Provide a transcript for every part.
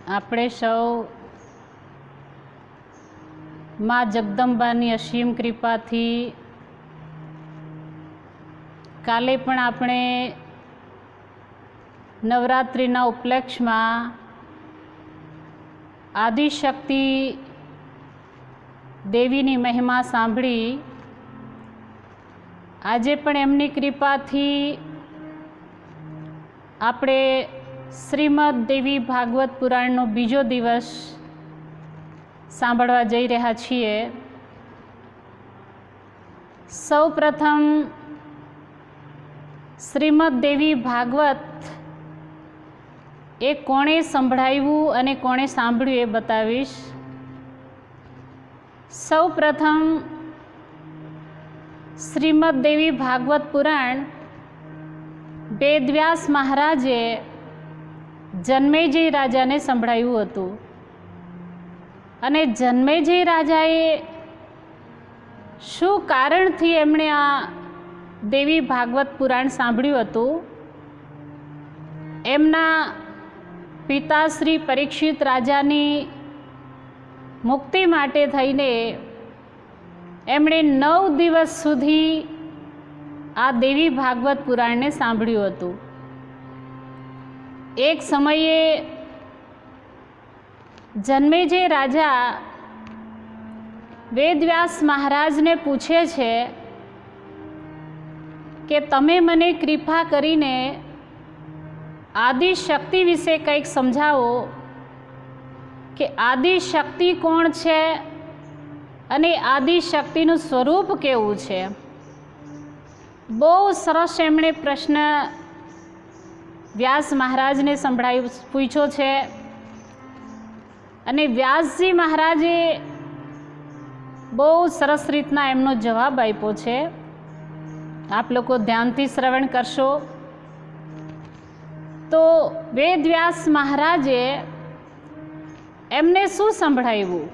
આપણે સૌ માં જગદંબાની અસીમ કૃપાથી કાલે પણ આપણે નવરાત્રિના ઉપલક્ષમાં આદિશક્તિ દેવીની મહિમા સાંભળી. આજે પણ એમની કૃપાથી આપણે શ્રીમદ દેવી ભાગવત પુરાણનો બીજો દિવસ સાંભળવા જઈ રહ્યા છીએ. સૌ પ્રથમ શ્રીમદ દેવી ભાગવત એ કોણે સંભળાવ્યું અને કોણે સાંભળ્યું એ બતાવીશ. સૌ પ્રથમ શ્રીમદ દેવી ભાગવત પુરાણ વેદવ્યાસ મહારાજે જન્મેજય રાજાને સંભળાવ્યું હતું. અને જન્મેજય રાજાએ શું કારણથી એમણે આ દેવી ભાગવત પુરાણ સાંભળ્યું હતું? એમના પિતા શ્રી પરીક્ષિત રાજાની મુક્તિ માટે થઈને એમણે 9 દિવસ સુધી આ દેવી ભાગવત પુરાણને સાંભળ્યું હતું. એક સમયે જન્મેજય રાજા વેદવ્યાસ મહારાજને પૂછે છે કે તમે મને કૃપા કરીને આદિશક્તિ વિશે કંઈક સમજાવો કે આદિશક્તિ કોણ છે અને આદિશક્તિનું સ્વરૂપ કેવું છે. બહુ સરસ એમણે પ્રશ્ન વ્યાસ મહારાજને પૂછ્યો છે. અને વ્યાસજી મહારાજે બહુ સરસ રીતના એમનો જવાબ આપ્યો છે. આપ લોકો ધ્યાનથી શ્રવણ કરશો તો વેદવ્યાસ મહારાજે એમને શું સંભળાવ્યું?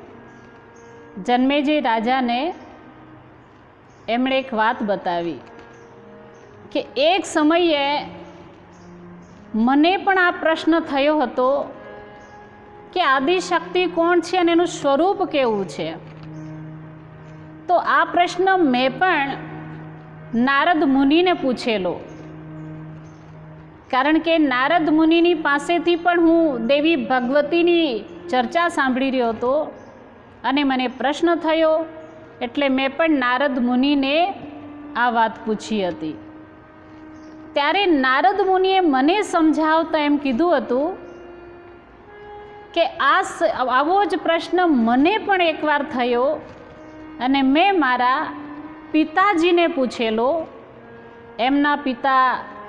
જન્મેજય રાજાને એમણે એક વાત બતાવી કે એક સમયે મને પણ આ પ્રશ્ન થયો હતો કે આદિશક્તિ કોણ છે અને એનું સ્વરૂપ કેવું છે. તો આ પ્રશ્ન મેં પણ નારદ મુનિને પૂછેલો, કારણ કે નારદ મુનિની પાસેથી પણ હું દેવી ભગવતીની ચર્ચા સાંભળી રહ્યો હતો અને મને પ્રશ્ન થયો એટલે મેં પણ નારદ મુનિને આ વાત પૂછી હતી. ત્યારે નારદ મુનિએ મને સમજાવતા એમ કીધું હતું કે આવો જ પ્રશ્ન મને પણ એકવાર થયો અને મેં મારા પિતાજીને પૂછેલો. એમના પિતા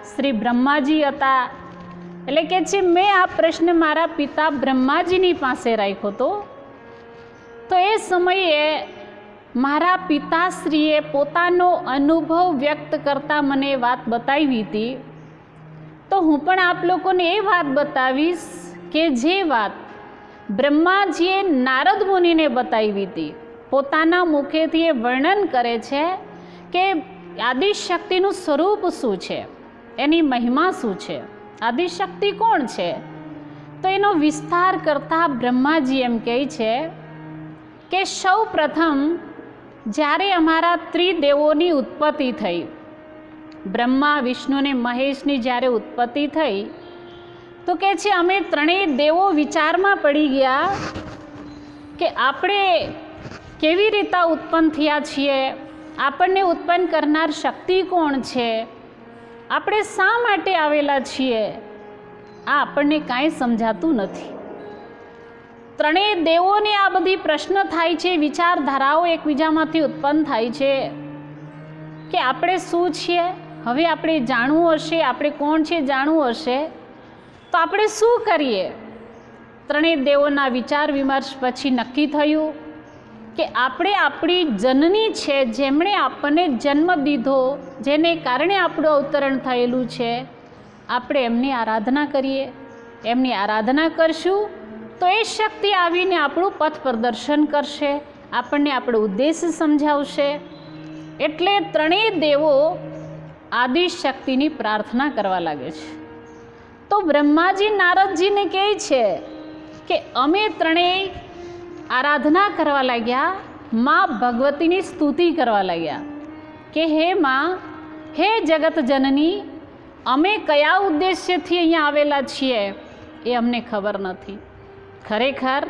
શ્રી બ્રહ્માજી હતા. એટલે કે છે મેં આ પ્રશ્ન મારા પિતા બ્રહ્માજીની પાસે રાખ્યો હતો. તો એ સમયે મારા પિતાશ્રીએ પોતાનો અનુભવ વ્યક્ત કરતા મને વાત બતાવી હતી. તો હું પણ આપ લોકોને એ વાત બતાવીશ કે જે વાત બ્રહ્માજીએ નારદ મુનિને બતાવી હતી. પોતાના મુખેથી એ વર્ણન કરે છે કે આદિશક્તિનું સ્વરૂપ શું છે, એની મહિમા શું છે, આદિશક્તિ કોણ છે. તો એનો વિસ્તાર કરતા બ્રહ્માજી એમ કહે છે કે સૌ પ્રથમ જ્યારે અમારા ત્રિદેવોની ઉત્પત્તિ થઈ, બ્રહ્મા વિષ્ણુ અને મહેશની જ્યારે ઉત્પત્તિ થઈ તો કે છે અમે ત્રણેય દેવો વિચારમાં પડી ગયા કે આપણે કેવી રીતે ઉત્પન્ન થયા છીએ, આપણને ઉત્પન્ન કરનાર શક્તિ કોણ છે, આપણે શા માટે આવેલા છીએ, આ આપણને કાંઈ સમજાતું નથી. ત્રણેય દેવોને આ બધી પ્રશ્ન થાય છે, વિચારધારાઓ એકબીજામાંથી ઉત્પન્ન થાય છે કે આપણે શું છીએ. હવે આપણે જાણવું હશે, આપણે કોણ છે જાણવું હશે તો આપણે શું કરીએ? ત્રણેય દેવોના વિચાર વિમર્શ પછી નક્કી થયું કે આપણે આપણી જનની છે, જેમણે આપણને જન્મ દીધો, જેને કારણે આપણું અવતરણ થયેલું છે, આપણે એમની આરાધના કરીએ. એમની આરાધના કરશું તો એ શક્તિ આવીને આપણું પથ પ્રદર્શન કરશે, આપણને આપણો ઉદ્દેશ સમજાવશે. એટલે ત્રણેય દેવો આદિશક્તિની પ્રાર્થના કરવા લાગે છે. તો બ્રહ્માજી નારદજીને કહે છે કે અમે ત્રણેય આરાધના કરવા લાગ્યા, મા ભગવતીની સ્તુતિ કરવા લાગ્યા કે હે મા, હે જગત જનની, અમે કયા ઉદ્દેશ્યથી અહીંયા આવેલા છીએ એ અમને ખબર નથી. ખરેખર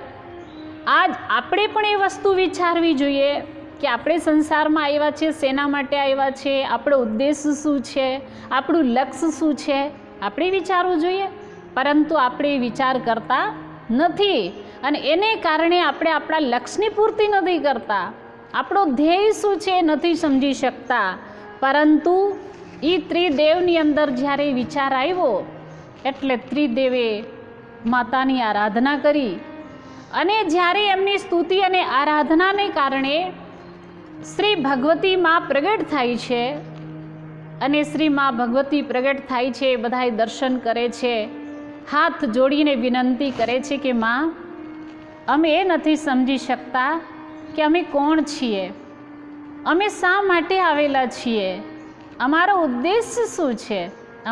આજ આપણે પણ એ વસ્તુ વિચારવી જોઈએ કે આપણે સંસારમાં આવ્યા છીએ, શેના માટે આવ્યા છે, આપણો ઉદ્દેશ શું છે, આપણું લક્ષ્ય શું છે, આપણે વિચારવું જોઈએ. પરંતુ આપણે વિચાર કરતા નથી અને એને કારણે આપણે આપણા લક્ષ્યની પૂર્તિ નથી કરતા. આપણો ધ્યેય શું છે એ નથી સમજી શકતા. પરંતુ એ ત્રિદેવની અંદર જ્યારે વિચાર આવ્યો એટલે ત્રિદેવે માતાની આરાધના કરી અને જ્યારે એમની સ્તુતિ અને આરાધનાને કારણે શ્રી ભગવતી મા પ્રગટ થાય છે અને શ્રી મા ભગવતી પ્રગટ થાય છે, બધાએ દર્શન કરે છે, હાથ જોડીને વિનંતી કરે છે કે મા, અમે એ નથી સમજી શકતા કે અમે કોણ છીએ, અમે શા માટે આવેલા છીએ, અમારો ઉદ્દેશ્ય શું છે,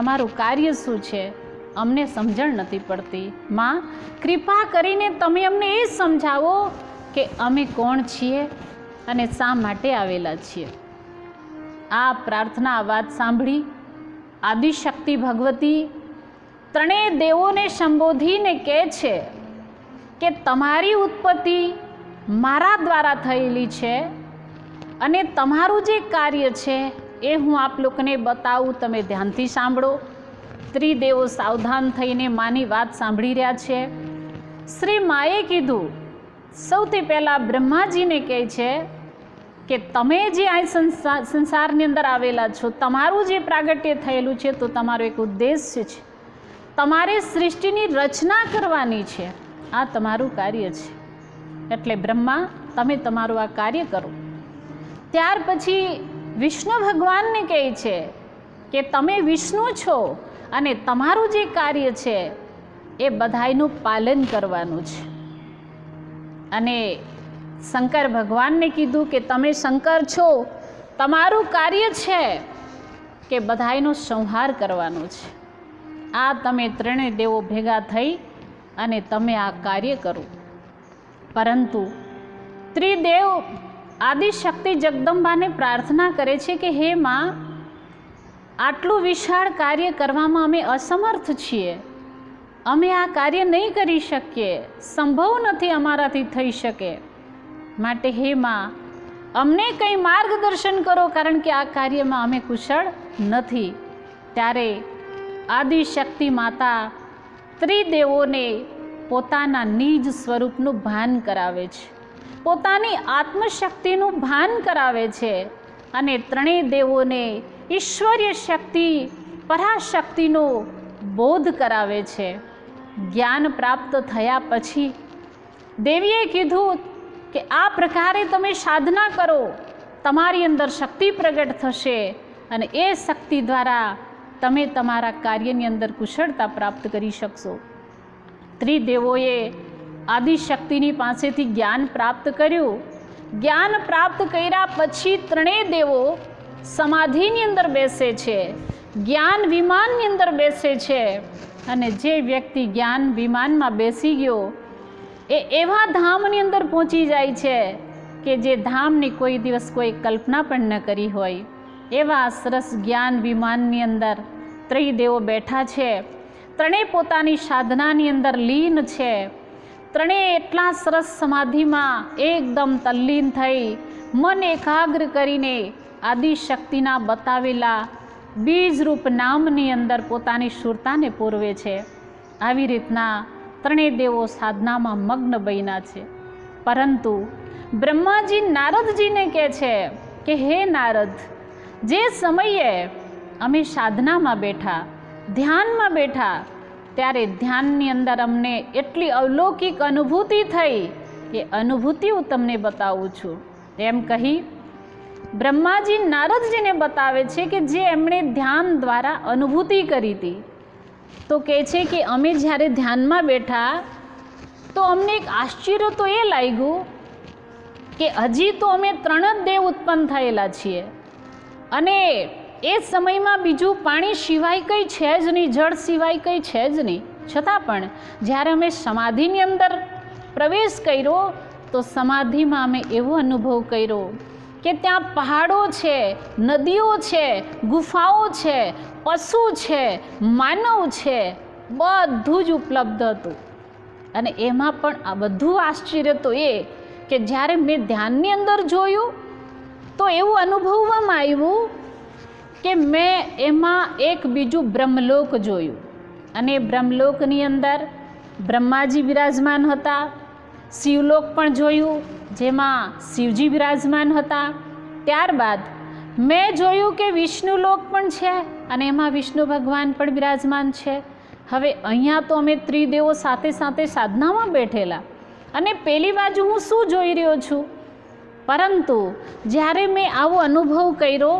અમારું કાર્ય શું છે, અમને સમજણ નથી પડતી. મા, કૃપા કરીને તમે અમને એ સમજાવો કે અમે કોણ છીએ અને શા માટે આવેલા છીએ. આ પ્રાર્થના વાત સાંભળી આદિશક્તિ ભગવતી ત્રણેય દેવોને સંબોધીને કહે છે કે તમારી ઉત્પત્તિ મારા દ્વારા થયેલી છે અને તમારું જે કાર્ય છે એ હું આપ લોકોને બતાવું, તમે ધ્યાનથી સાંભળો. ત્રિદેવો સાવધાન થઈને માની વાત સાંભળી રહ્યા છે. શ્રી માએ કીધું, સૌથી પહેલાં બ્રહ્માજીને કહે છે કે તમે જે આ સંસારની અંદર આવેલા છો, તમારું જે પ્રાગટ્ય થયેલું છે તો તમારો એક ઉદ્દેશ્ય છે, તમારે સૃષ્ટિની રચના કરવાની છે, આ તમારું કાર્ય છે. એટલે બ્રહ્મા, તમે તમારું આ કાર્ય કરો. ત્યાર પછી વિષ્ણુ ભગવાનને કહે છે કે તમે વિષ્ણુ છો અને તમારું જે કાર્ય છે એ બધાયનું પાલન કરવાનું છે. અને શંકર ભગવાનને કીધું કે તમે શંકર છો, તમારું કાર્ય છે કે બધાયનો સંહાર કરવાનો છે. આ તમે ત્રણેય દેવો ભેગા થઈ અને તમે આ કાર્ય કરો. પરંતુ ત્રિદેવ આદિશક્તિ જગદંબાને પ્રાર્થના કરે છે કે હે મા, આટલું વિશાળ કાર્ય કરવામાં અમે અસમર્થ છીએ, અમે આ કાર્ય નહીં કરી શકીએ, સંભવ નથી અમારાથી થઈ શકે. માટે હે મા, અમને કંઈ માર્ગદર્શન કરો, કારણ કે આ કાર્યમાં અમે કુશળ નથી. ત્યારે આદિશક્તિ માતા ત્રિદેવોને પોતાના નિજ સ્વરૂપનું ભાન કરાવે છે, પોતાની આત્મશક્તિનું ભાન કરાવે છે અને ત્રણેય દેવોને ઈશ્વરીય શક્તિ, પરાશક્તિનો બોધ કરાવે છે. જ્ઞાન પ્રાપ્ત થયા પછી દેવીએ કીધું કે આ પ્રકારે તમે સાધના કરો, તમારી અંદર શક્તિ પ્રગટ થશે અને એ શક્તિ દ્વારા તમે તમારા કાર્યની અંદર કુશળતા પ્રાપ્ત કરી શકશો. ત્રિદેવોએ આદિશક્તિની પાસેથી જ્ઞાન પ્રાપ્ત કર્યું. જ્ઞાન પ્રાપ્ત કર્યા પછી ત્રણેય દેવો સમાધિની અંદર બેસે છે, જ્ઞાન વિમાનની અંદર બેસે છે. અને જે વ્યક્તિ જ્ઞાન વિમાનમાં બેસી ગયો એ એવા ધામની અંદર પહોંચી જાય છે કે જે ધામની કોઈ દિવસ કોઈ કલ્પના પણ ન કરી હોય. એવા સરસ જ્ઞાન વિમાનની અંદર ત્રિદેવો બેઠા છે. ત્રણેય પોતાની સાધનાની અંદર લીન છે. ત્રણેય એટલા સરસ સમાધિમાં એકદમ તલ્લીન થઈ મન એકાગ્ર કરીને આદિશક્તિના બતાવેલા બીજરૂપ નામની અંદર પોતાની સુરતાને પૂરવે છે. આવી રીતના ત્રણેય દેવો સાધનામાં મગ્ન બન્યા છે. પરંતુ બ્રહ્માજી નારદજીને કહે છે કે હે નારદ, જે સમયે અમે સાધનામાં બેઠા, ધ્યાનમાં બેઠા, ત્યારે ધ્યાનની અંદર અમને એટલી અલૌકિક અનુભૂતિ થઈ, એ અનુભૂતિ હું તમને બતાવું છું. એમ કહી બ્રહ્માજી નારદજીને બતાવે છે કે જે એમણે ધ્યાન દ્વારા અનુભૂતિ કરી હતી. તો કહે છે કે અમે જ્યારે ધ્યાનમાં બેઠા તો અમને એક આશ્ચર્ય તો એ લાગ્યું કે હજી તો અમે ત્રણ જ દેવ ઉત્પન્ન થયેલા છીએ અને એ સમયમાં બીજું પાણી સિવાય કંઈ છે જ નહીં, જળ સિવાય કંઈ છે જ નહીં. છતાં પણ જ્યારે અમે સમાધિની અંદર પ્રવેશ કર્યો તો સમાધિમાં અમે એવો અનુભવ કર્યો કે ત્યાં પહાડો છે, નદીઓ છે, ગુફાઓ છે, પશુ છે, માનવ છે, બધું જ ઉપલબ્ધ હતું. અને એમાં પણ આ બધું આશ્ચર્ય તો એ કે જ્યારે મેં ધ્યાનની અંદર જોયું તો એવું અનુભવવામાં આવ્યું કે મેં એમાં એક બીજું બ્રહ્મલોક જોયું. અને બ્રહ્મલોકની અંદર બ્રહ્માજી બિરાજમાન હતા. શિવલોક પણ જોયું જેમાં શિવજી બિરાજમાન હતા. ત્યારબાદ મેં જોયું કે વિષ્ણુલોક પણ છે અને એમાં વિષ્ણુ ભગવાન પણ બિરાજમાન છે. હવે અહીંયા તો અમે ત્રિદેવો સાથે સાથે સાધનામાં બેઠેલા અને પેલી બાજુ હું શું જોઈ રહ્યો છું. પરંતુ જ્યારે મેં આવો અનુભવ કર્યો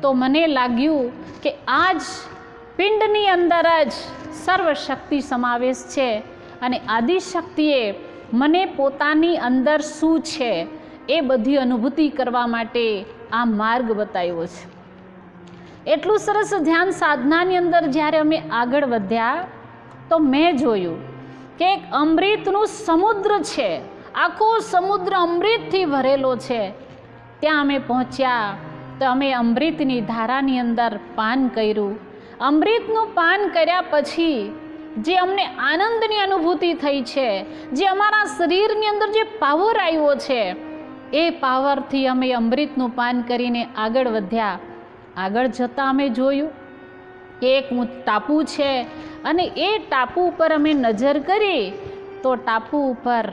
તો મને લાગ્યું કે આ જ પિંડની અંદર જ સર્વશક્તિ સમાવેશ છે અને આદિશક્તિએ મને પોતાની અંદર શું છે એ બધી અનુભૂતિ કરવા માટે આ માર્ગ બતાવ્યો છે. એટલું સરસ ધ્યાન સાધનાની અંદર જ્યારે અમે આગળ વધ્યા તો મેં જોયું કે એક અમૃતનું સમુદ્ર છે, આખો સમુદ્ર અમૃતથી ભરેલો છે. ત્યાં અમે પહોંચ્યા તો અમે અમૃતની ધારાની અંદર પાન કર્યું. અમૃતનું પાન કર્યા પછી જે અમને આનંદની અનુભૂતિ થઈ છે, જે અમારા શરીરની અંદર જે પાવર આવ્યો છે, એ પાવરથી અમે અમૃતનું પાન કરીને આગળ વધ્યા. આગળ જતાં અમે જોયું કે એક ટાપુ છે અને એ ટાપુ ઉપર અમે નજર કરી તો ટાપુ ઉપર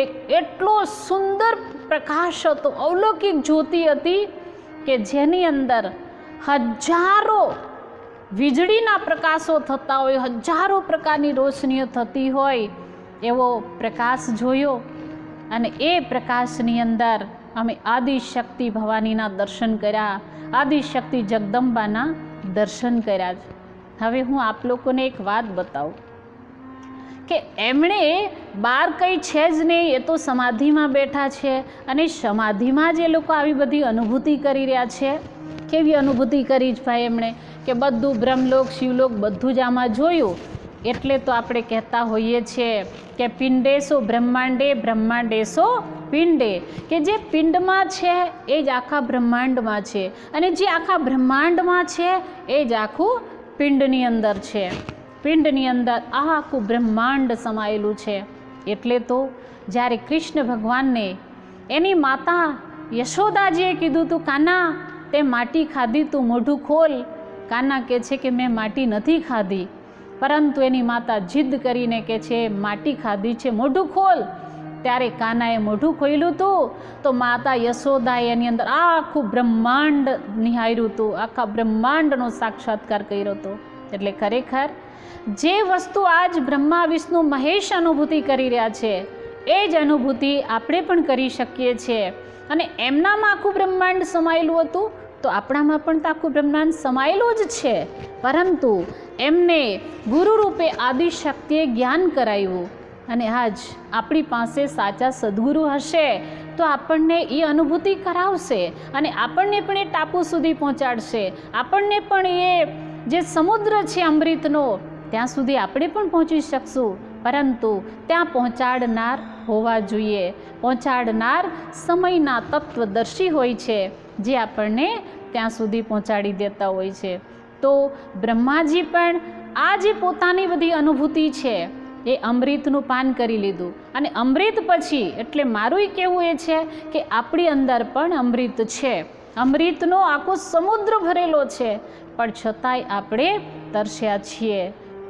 એક એટલો સુંદર પ્રકાશ હતો, અલૌકિક જ્યોતિ હતી કે જેની અંદર હજારો વીજળીના પ્રકાશો થતા હોય, હજારો પ્રકારની રોશનીઓ થતી હોય એવો પ્રકાશ જોયો. અને એ પ્રકાશની અંદર અમે આદિશક્તિ ભવાનીના દર્શન કર્યા, આદિશક્તિ જગદંબાના દર્શન કર્યા છે. હવે હું આપ લોકોને એક વાત બતાવું કે એમણે બહાર કંઈ છે જ નહીં, એ તો સમાધિમાં બેઠા છે અને સમાધિમાં જ એ લોકો આવી બધી અનુભૂતિ કરી રહ્યા છે. કેવી અનુભૂતિ કરી જ ભાઈ એમણે કે બધું બ્રહ્મલોક શિવલોક બધું જ આમાં જોયું. એટલે તો આપણે કહેતા હોઈએ છીએ કે પિંડેશો બ્રહ્માંડે બ્રહ્માંડેશો પિંડે, કે જે પિંડમાં છે એ જ આખા બ્રહ્માંડમાં છે અને જે આખા બ્રહ્માંડમાં છે એ જ આખું પિંડની અંદર છે. પિંડની અંદર આખું બ્રહ્માંડ સમાયેલું છે. એટલે તો જ્યારે કૃષ્ણ ભગવાનને એની માતા યશોદાજીએ કીધું તું કાના તે માટી ખાધી, તું મોઢું ખોલ. કાના કહે છે કે મેં માટી નથી ખાધી, પરંતુ એની માતા જીદ કરીને કહે છે માટી ખાધી છે, મોઢું ખોલ. ત્યારે કાનાએ મોઢું ખોલ્યું હતું તો માતા યશોદાએ એની અંદર આખું બ્રહ્માંડ નિહાળ્યું હતું, આખા બ્રહ્માંડનો સાક્ષાત્કાર કર્યો હતો. એટલે ખરેખર જે વસ્તુ આજ બ્રહ્મા વિષ્ણુ મહેશ અનુભૂતિ કરી રહ્યા છે એ જ અનુભૂતિ આપણે પણ કરી શકીએ છીએ. અને એમનામાં આખું બ્રહ્માંડ સમાયેલું હતું તો આપણામાં પણ તો આખું બ્રહ્માંડ સમાયેલું જ છે. પરંતુ એમને ગુરુ રૂપે આદિશક્તિએ જ્ઞાન કરાવ્યું અને આજ આપણી પાસે સાચા સદગુરુ હશે તો આપણને એ અનુભૂતિ કરાવશે અને આપણને પણ એ ટાપુ સુધી પહોંચાડશે. આપણને પણ એ જે સમુદ્ર છે અમૃતનો ત્યાં સુધી આપણે પણ પહોંચી શકશું. પરંતુ ત્યાં પહોંચાડનાર હોવા જોઈએ. પહોંચાડનાર સમયના તત્વદર્શી હોય છે જે આપણને ત્યાં સુધી પહોંચાડી દેતા હોય છે. તો બ્રહ્માજી પણ આ જે પોતાની બધી અનુભૂતિ છે એ અમૃતનું પાન કરી લીધું અને અમૃત પછી એટલે મારું કહેવું એ છે કે આપણી અંદર પણ અમૃત છે. અમૃતનો આખો સમુદ્ર ભરેલો છે પણ છતાંય આપણે તરસ્યા છીએ.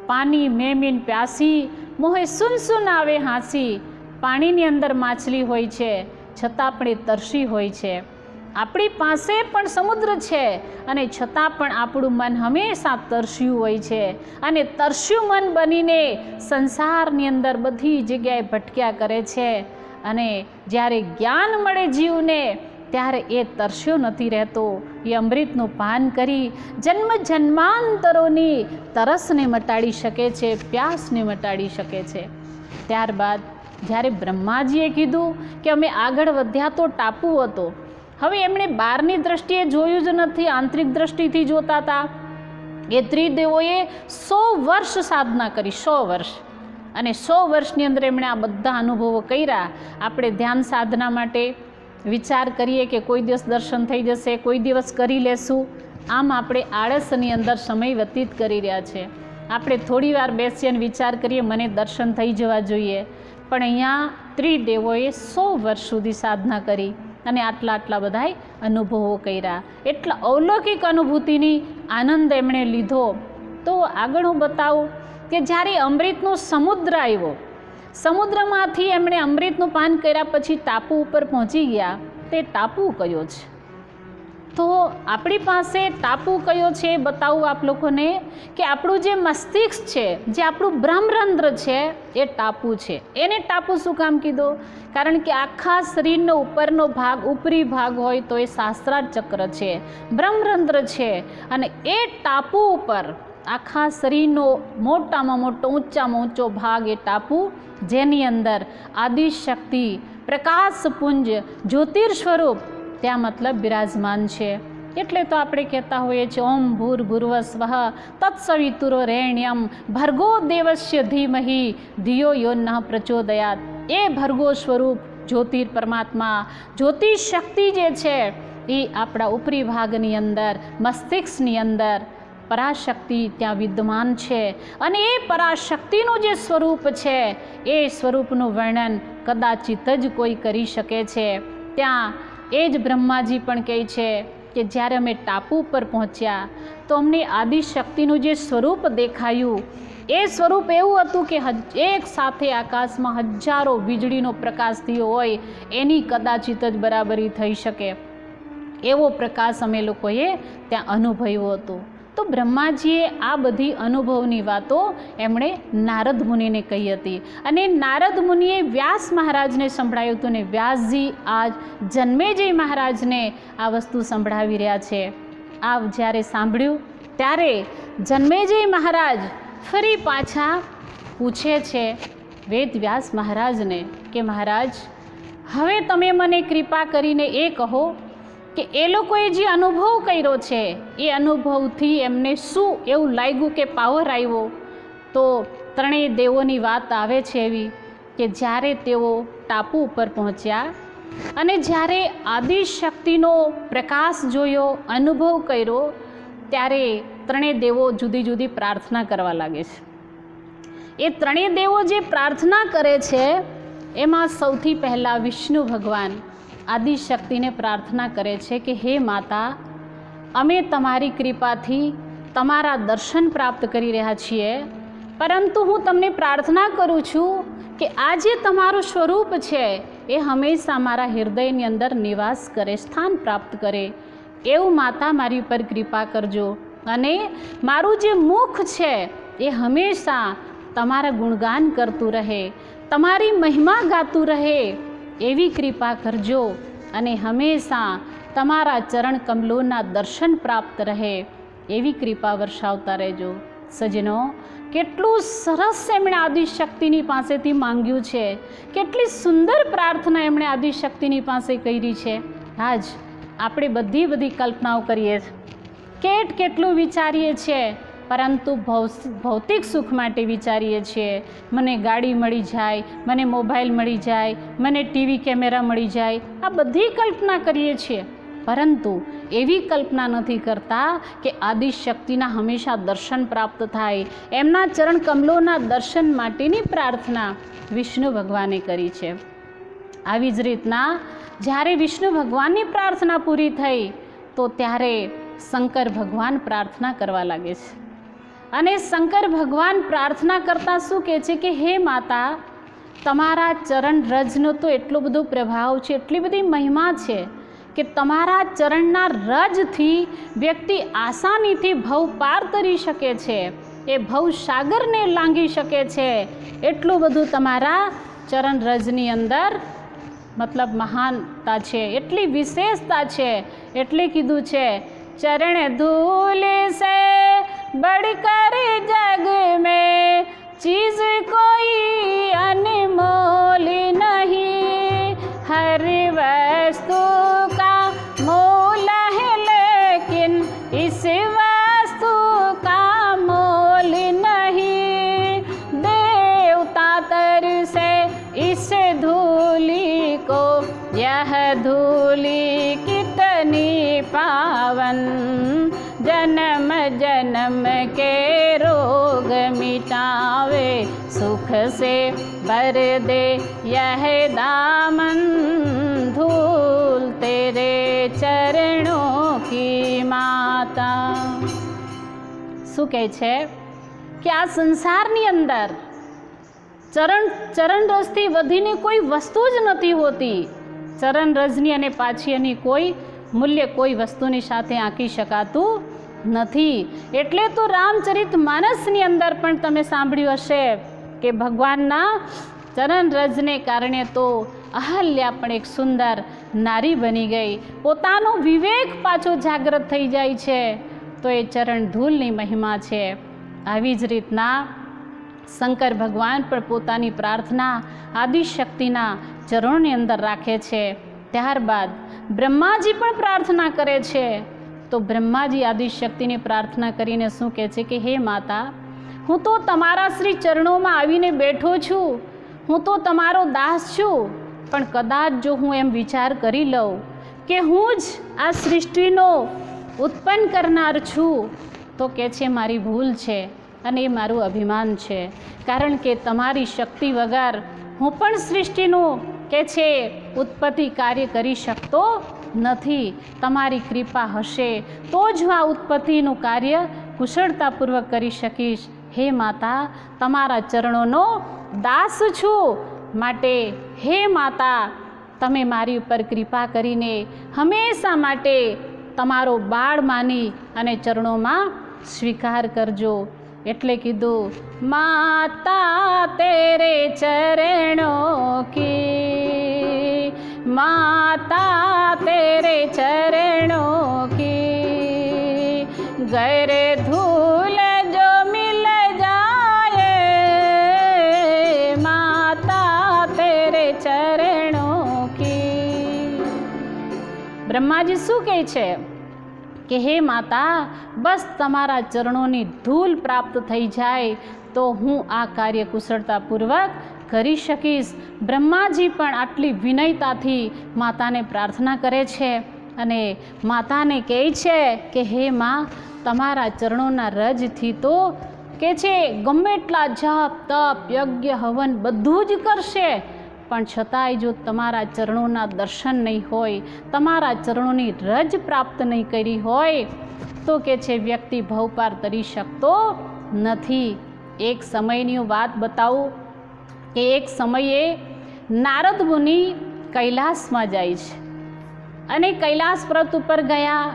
પાણી મેમીન પ્યાસી મોહે સુન સુન આવે હાંસી. પાણીની અંદર માછલી હોય છે છતાં પણ એ તરસી હોય છે. આપણી પાસે પણ સમુદ્ર છે અને છતાં પણ આપણું મન હંમેશા તરસ્યું હોય છે અને તરસ્યું મન બનીને સંસારની અંદર બધી જગ્યાએ ભટક્યા કરે છે. અને જ્યારે જ્ઞાન મળે જીવને ત્યારે એ તરસ્યો નથી રહેતો. એ અમૃતનું પાન કરી જન્મ જન્માંતરોની તરસને મટાડી શકે છે, પ્યાસને મટાડી શકે છે. ત્યારબાદ જ્યારે બ્રહ્માજીએ કીધું કે અમે આગળ વધ્યા તો ટાપુ હતો. હવે એમણે બહારની દ્રષ્ટિએ જોયું જ નથી, આંતરિક દ્રષ્ટિથી જોતા હતા. એ ત્રિદેવોએ 100 વર્ષ સાધના કરી, 100 વર્ષ, અને 100 વર્ષની અંદર એમણે આ બધા અનુભવો કર્યા. આપણે ધ્યાન સાધના માટે વિચાર કરીએ કે કોઈ દિવસ દર્શન થઈ જશે, કોઈ દિવસ કરી લેશું, આમ આપણે આળસની અંદર સમય વ્યતીત કરી રહ્યા છે. આપણે થોડી વાર બેસીએ અને વિચાર કરીએ મને દર્શન થઈ જવા જોઈએ, પણ અહીંયા ત્રિદેવોએ 100 વર્ષ સુધી સાધના કરી અને આટલા બધાય અનુભવો કર્યા. એટલા અલૌકિક અનુભૂતિની આનંદ એમણે લીધો. તો આગળ હું બતાવું કે જ્યારે અમૃતનો સમુદ્ર આવ્યો, સમુદ્રમાંથી એમણે અમૃતનું પાન કર્યા પછી ટાપુ ઉપર પહોંચી ગયા. તે ટાપુ કયો છે? તો આપણી પાસે ટાપુ કયો છે એ બતાવું આપ લોકોને કે આપણું જે મસ્તિષ્ક છે, જે આપણું બ્રહ્મરંધ્ર છે, એ ટાપુ છે. એને ટાપુ શું કામ કીધો? કારણ કે આખા શરીરનો ઉપરનો ભાગ, ઉપરી ભાગ હોય તો એ શાસ્ત્રાર્થ ચક્ર છે, બ્રહ્મરંધ્ર છે. અને એ ટાપુ ઉપર આખા શરીરનો મોટામાં મોટો, ઊંચામાં ઊંચો ભાગ એ ટાપુ, જેની અંદર આદિશક્તિ, પ્રકાશપુંજ, જ્યોતિર સ્વરૂપ ત્યાં મતલબ બિરાજમાન છે. એટલે તો આપણે કહેતા હોઈએ છીએ ઓમ ભૂર્ભુવઃ સ્વઃ તત્સવિતુર્વરેણ્યમ ભર્ગો દેવસ્ય ધીમહિ ધિયો યો નઃ પ્રચોદયાત. એ ભર્ગો સ્વરૂપ જ્યોતિર પરમાત્મા, જ્યોતિષ શક્તિ જે છે એ આપણા ઉપરી ભાગની અંદર, મસ્તિષ્કની અંદર પરાશક્તિ ત્યાં વિદ્યમાન છે. અને એ પરાશક્તિનું જે સ્વરૂપ છે એ સ્વરૂપનું વર્ણન કદાચિત જ કોઈ કરી શકે છે. ત્યાં એ જ બ્રહ્માજી પણ કહે છે કે જ્યારે અમે ટાપુ પર પહોંચ્યા તો અમને આદિશક્તિનું જે સ્વરૂપ દેખાયું, એ સ્વરૂપ એવું હતું કે એક સાથે આકાશમાં હજારો વીજળીનો પ્રકાશ થયો હોય એની કદાચિત જ બરાબરી થઈ શકે એવો પ્રકાશ અમે લોકોએ ત્યાં અનુભવ્યો હતો. તો બ્રહ્માજીએ આ બધી અનુભવની વાતો એમણે નારદ મુનિને કહી હતી. અને નારદ મુનિએ વ્યાસ મહારાજને સંભળાયું હતું, ને વ્યાસજી આજ જન્મેજય મહારાજને આ વસ્તુ સંભળાવી રહ્યા છે. આ જ્યારે સાંભળ્યું ત્યારે જન્મેજય મહારાજ ફરી પાછા પૂછે છે વેદ વ્યાસ મહારાજને કે મહારાજ, હવે તમે મને કૃપા કરીને એ કહો કે એ લોકોએ જે અનુભવ કર્યો છે એ અનુભવથી એમને શું એવું લાગ્યું કે પાવર આવ્યો? તો ત્રણેય દેવોની વાત આવે છે એવી કે જ્યારે તેઓ ટાપુ ઉપર પહોંચ્યા અને જ્યારે આદિશક્તિનો પ્રકાશ જોયો, અનુભવ કર્યો, ત્યારે ત્રણેય દેવો જુદી જુદી પ્રાર્થના કરવા લાગે છે. એ ત્રણેય દેવો જે પ્રાર્થના કરે છે એમાં સૌથી પહેલાં વિષ્ણુ ભગવાન આદિશક્તિને પ્રાર્થના કરે છે કે હે માતા, અમે તમારી કૃપાથી તમારા દર્શન પ્રાપ્ત કરી રહ્યા છીએ, પરંતુ હું તમને પ્રાર્થના કરું છું કે આ જે તમારું સ્વરૂપ છે એ હંમેશા મારા હૃદયની અંદર નિવાસ કરે, સ્થાન પ્રાપ્ત કરે. એવું માતા મારી ઉપર કૃપા કરજો, અને મારું જે મુખ છે એ હંમેશા તમારા ગુણગાન કરતું રહે, તમારી મહિમા ગાતું રહે એવી કૃપા કરજો, અને હંમેશા તમારા ચરણ કમલોના દર્શન પ્રાપ્ત રહે એવી કૃપા વર્ષાવતા રહેજો. સજ્જનો, કેટલું સરસ એમણે આદિશક્તિની પાસેથી માંગ્યું છે, કેટલી સુંદર પ્રાર્થના એમણે આદિશક્તિની પાસે કરી છે. આજ આપણે બધી કલ્પનાઓ કરીએ છીએ, કેટલું વિચારીએ છીએ, પરંતુ ભૌતિક સુખ માટે વિચારીએ છીએ. મને ગાડી મળી જાય, મને મોબાઈલ મળી જાય, મને ટીવી કેમેરા મળી જાય, આ બધી કલ્પના કરીએ છીએ, પરંતુ એવી કલ્પના નથી કરતા કે આદિશક્તિના હંમેશા દર્શન પ્રાપ્ત થાય. એમના ચરણ કમલોના દર્શન માટેની પ્રાર્થના વિષ્ણુ ભગવાને કરી છે. આવી જ રીતના જ્યારે વિષ્ણુ ભગવાનની પ્રાર્થના પૂરી થઈ તો ત્યારે શંકર ભગવાન પ્રાર્થના કરવા લાગે છે. અને શંકર ભગવાન પ્રાર્થના કરતાં શું કહે છે કે હે માતા, તમારા ચરણ રજનો તો એટલો બધો પ્રભાવ છે, એટલી બધી મહિમા છે કે તમારા ચરણના રજથી વ્યક્તિ આસાનીથી ભવ પાર તરી શકે છે, એ ભવ સાગરને લાંઘી શકે છે. એટલું બધું તમારા ચરણ રજની અંદર મતલબ મહાનતા છે, એટલી વિશેષતા છે. એટલે કીધું છે चरण धूल से बढ़कर जग में चीज कोई अनमोल नहीं, हर वस्तु का मोल है लेकिन इस वस्तु का धूलि को यह धूलि कितनी पावन, जन्म जन्म के रोग मिटावे, सुख से भर दे यह दामन, धूल तेरे चरणों की माता। શું કહે છે કે આ સંસારની અંદર ચરણ રજથી વધીને કોઈ વસ્તુ જ નથી હોતી. ચરણ રજની અને પાછી એની કોઈ મૂલ્ય કોઈ વસ્તુની સાથે આંકી શકાતું નથી. એટલે તો રામચરિત માનસની અંદર પણ તમે સાંભળ્યું હશે કે ભગવાનના ચરણ રજને કારણે તો અહલ્યા પણ એક સુંદર નારી બની ગઈ, પોતાનો વિવેક પાછો જાગૃત થઈ જાય છે. તો એ ચરણ ધૂલની મહિમા છે. આવી જ રીતના શંકર ભગવાન પણ પોતાની પ્રાર્થના આદિશક્તિના ચરણોની અંદર રાખે છે. ત્યારબાદ બ્રહ્માજી પણ પ્રાર્થના કરે છે. તો બ્રહ્માજી આદિશક્તિની પ્રાર્થના કરીને શું કહે છે કે હે માતા, હું તો તમારા શ્રી ચરણોમાં આવીને બેઠો છું, હું તો તમારો દાસ છું, પણ કદાચ જો હું એમ વિચાર કરી લઉં કે હું જ આ સૃષ્ટિનો ઉત્પન્ન કરનાર છું, તો કે છે મારી ભૂલ છે અને એ મારું અભિમાન છે. કારણ કે તમારી શક્તિ વગર હું પણ સૃષ્ટિનું કે છે ઉત્પત્તિ કાર્ય કરી શકતો નથી. તમારી કૃપા હશે તો જ હું આ ઉત્પત્તિનું કાર્ય કુશળતાપૂર્વક કરી શકીશ. હે માતા, તમારા ચરણોનો દાસ છું, માટે હે માતા, તમે મારી ઉપર કૃપા કરીને હંમેશા માટે તમારો બાળ માની અને ચરણોમાં સ્વીકાર કરજો. એટલે કીધું માતા તેરે ચરણો કી, માતા તેરે ચરણો કી, ગરે ધૂલ જો મિલ જાયે, માતા તેરે ચરણો કી. બ્રહ્માજી શું કહે છે કે હે માતા, બસ તમારા ચરણોની ધૂલ પ્રાપ્ત થઈ જાય તો હું આ કાર્ય કુશળતાપૂર્વક કરી શકીશ. બ્રહ્માજી પણ આટલી વિનયતાથી માતાને પ્રાર્થના કરે છે અને માતાને કહે છે કે હે માં, તમારા ચરણોના રજથી તો કે છે ગમે એટલા જપ તપ યજ્ઞ હવન બધું જ કરશે, પણ છતાંય જો તમારા ચરણોના દર્શન નહીં હોય, તમારા ચરણોની રજ પ્રાપ્ત નહીં કરી હોય, તો કે છે વ્યક્તિ ભવપાર તરી શકતો નથી. એક સમયની વાત બતાવું કે એક સમયે નારદ મુનિ કૈલાસમાં જાય છે અને કૈલાસ પર્વત ઉપર ગયા.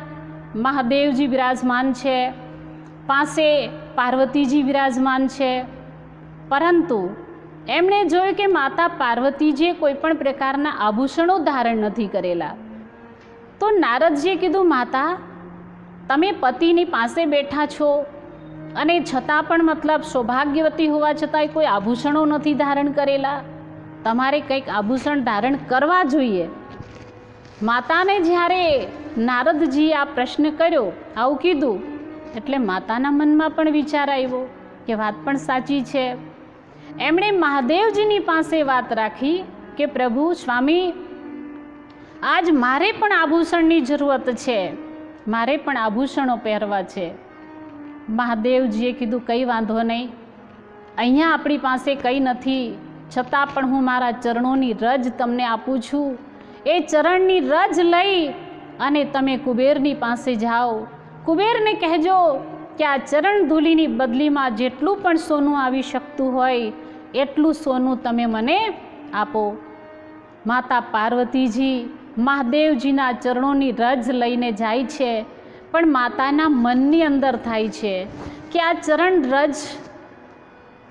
મહાદેવજી બિરાજમાન છે, પાસે પાર્વતીજી બિરાજમાન છે, પરંતુ એમણે જોયું કે માતા પાર્વતીજીએ કોઈ પણ પ્રકારના આભૂષણો ધારણ નથી કરેલા. તો નારદજીએ કીધું, માતા, તમે પતિની પાસે બેઠા છો અને છતાં પણ મતલબ સૌભાગ્યવતી હોવા છતાંય કોઈ આભૂષણો નથી ધારણ કરેલા, તમારે કંઈક આભૂષણ ધારણ કરવા જોઈએ. માતાને જ્યારે નારદજીએ આ પ્રશ્ન કર્યો, આવું કીધું, એટલે માતાના મનમાં પણ વિચાર આવ્યો કે વાત પણ સાચી છે. એમણે મહાદેવજીની પાસે વાત રાખી કે પ્રભુ સ્વામી, આજ મારે પણ આભૂષણની જરૂરત છે, મારે પણ આભૂષણો પહેરવા છે. મહાદેવજીએ કીધું, કંઈ વાંધો નહીં, અહીંયા આપણી પાસે કંઈ નથી, છતાં પણ હું મારા ચરણોની રજ તમને આપું છું. એ ચરણની રજ લઈ અને તમે કુબેરની પાસે જાઓ, કુબેરને કહેજો કે આ ચરણ ધૂલીની બદલીમાં જેટલું પણ સોનું આવી શકતું હોય એટલું સોનું તમે મને આપો. માતા પાર્વતીજી મહાદેવજીના ચરણોની રજ લઈને જાય છે, પણ માતાના મનની અંદર થાય છે કે આ ચરણ રજ,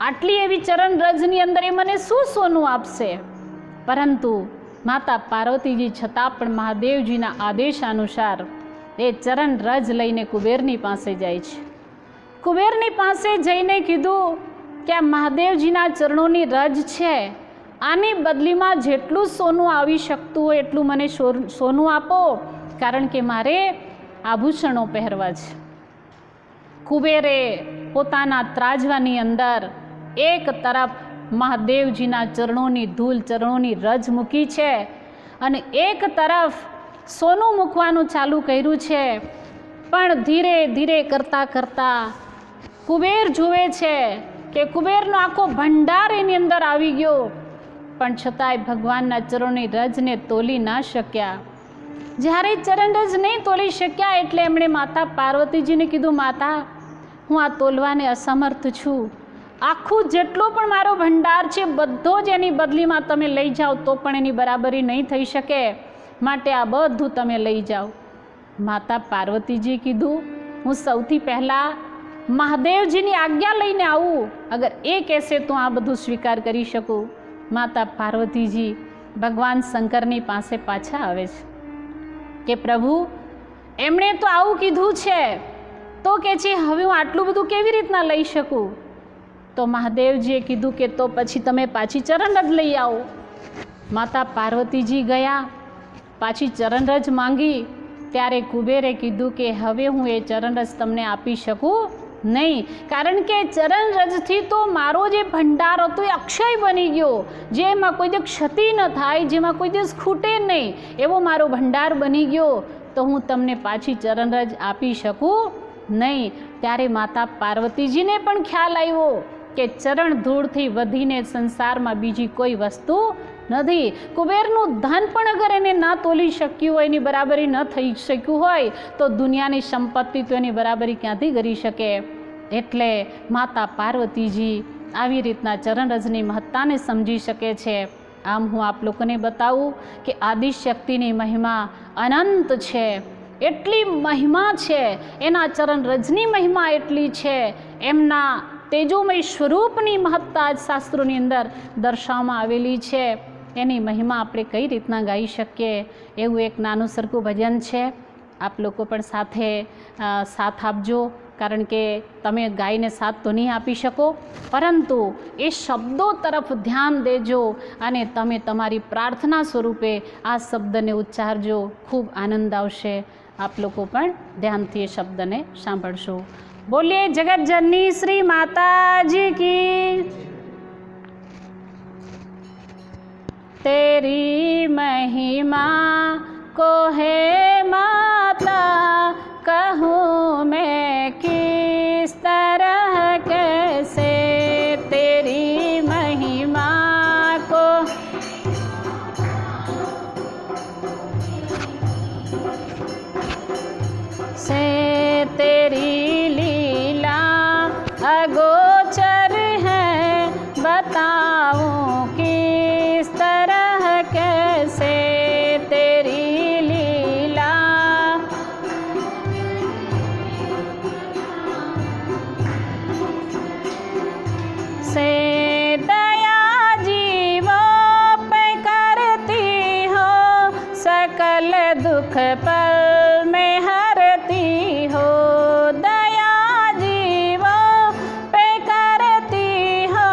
આટલી એવી ચરણ રજની અંદર એ મને શું સોનું આપશે. પરંતુ માતા પાર્વતીજી છતાં પણ મહાદેવજીના આદેશ અનુસાર એ ચરણ રજ લઈને કુબેરની પાસે જાય છે. કુબેરની પાસે જઈને કીધું કે આ મહાદેવજીના ચરણોની રજ છે, આની બદલીમાં જેટલું સોનું આવી શકતું હોય એટલું મને સોનું આપો, કારણ કે મારે આભૂષણો પહેરવા છે. કુબેરે પોતાના ત્રાજવાની અંદર એક તરફ મહાદેવજીના ચરણોની ધૂળ, ચરણોની રજ મૂકી છે અને એક તરફ સોનું મૂકવાનું ચાલુ કર્યું છે, પણ ધીરે ધીરે કરતાં કરતાં કુબેર જુએ છે કે કુબેરનો આખો ભંડાર એની અંદર આવી ગયો, પણ છતાંય ભગવાનના ચરણોની રજને તોલી ના શક્યા. જ્યારે ચરણરજ નહીં તોલી શક્યા એટલે એમણે માતા પાર્વતીજીને કીધું, માતા હું આ તોલવાને અસમર્થ છું, આખું જેટલો પણ મારો ભંડાર છે બધો જ એની બદલીમાં તમે લઈ જાઓ તો પણ એની બરાબરી નહીં થઈ શકે, માટે આ બધું તમે લઈ જાઓ. માતા પાર્વતીજીએ કીધું, હું સૌથી પહેલાં મહાદેવજીની આજ્ઞા લઈને આવું, અગર એ કહેશે તો આ બધું સ્વીકાર કરી શકું. માતા પાર્વતીજી ભગવાન શંકરની પાસે પાછા આવે છે કે પ્રભુ એમણે તો આવું કીધું છે, તો કે છે હવે હું આટલું બધું કેવી રીતના લઈ શકું? તો મહાદેવજીએ કીધું કે તો પછી તમે પાછી ચરણરજ લઈ આવો. માતા પાર્વતીજી ગયા, પાછી ચરણરજ માંગી, ત્યારે કુબેરે કીધું કે હવે હું એ ચરણરજ તમને આપી શકું નહીં, કારણ કે ચરણરજથી તો મારો જે ભંડાર હતો એ અક્ષય બની ગયો, જેમાં કોઈ દિવસ ક્ષતિ ન થાય, જેમાં કોઈ દિવસ ખૂટે નહીં, એવો મારો ભંડાર બની ગયો, તો હું તમને પાછી ચરણરજ આપી શકું નહીં. ત્યારે માતા પાર્વતીજીને પણ ખ્યાલ આવ્યો કે ચરણ ધૂળથી વધીને સંસારમાં બીજી કોઈ વસ્તુ નથી. કુબેરનું ધન પણ અગર એને ના તોલી શક્યું હોય, એની બરાબરી ન થઈ શક્યું હોય, તો દુનિયાની સંપત્તિ તો એની બરાબરી ક્યાંથી કરી શકે? એટલે માતા પાર્વતીજી આવી રીતના ચરણરજની મહત્તાને સમજી શકે છે. આમ હું આપ લોકોને બતાવું કે આદિશક્તિની મહિમા અનંત છે, એટલી મહિમા છે, એના ચરણરજની મહિમા એટલી છે, એમના તેજોમય સ્વરૂપની મહત્તા જ શાસ્ત્રોની અંદર દર્શાવવામાં આવેલી છે. એની મહિમા આપણે કઈ રીતના ગાઈ શકીએ, એવું એક નાનું સરખું ભજન છે. આપ લોકો પણ સાથે સાથ આપજો, કારણ કે તમે ગાઈને સાથ તો નહીં આપી શકો, પરંતુ એ શબ્દો તરફ ધ્યાન દેજો અને તમે તમારી પ્રાર્થના સ્વરૂપે આ શબ્દને ઉચ્ચારજો, ખૂબ આનંદ આવશે. આપ લોકો પણ ધ્યાનથી એ શબ્દને સાંભળશો. બોલીએ જગતજનની શ્રી માતાજી કી. तेरी महिमा को है माता, कहूँ मैं किस तरह कैसे, तेरी महिमा को से तेरी लीला अगोचर है, बताऊँ किस तरह कैसे, तेरी लीला से दया जीवों पे करती हो, सकल दुख पल में हरती हो, दया जीवों पे करती हो,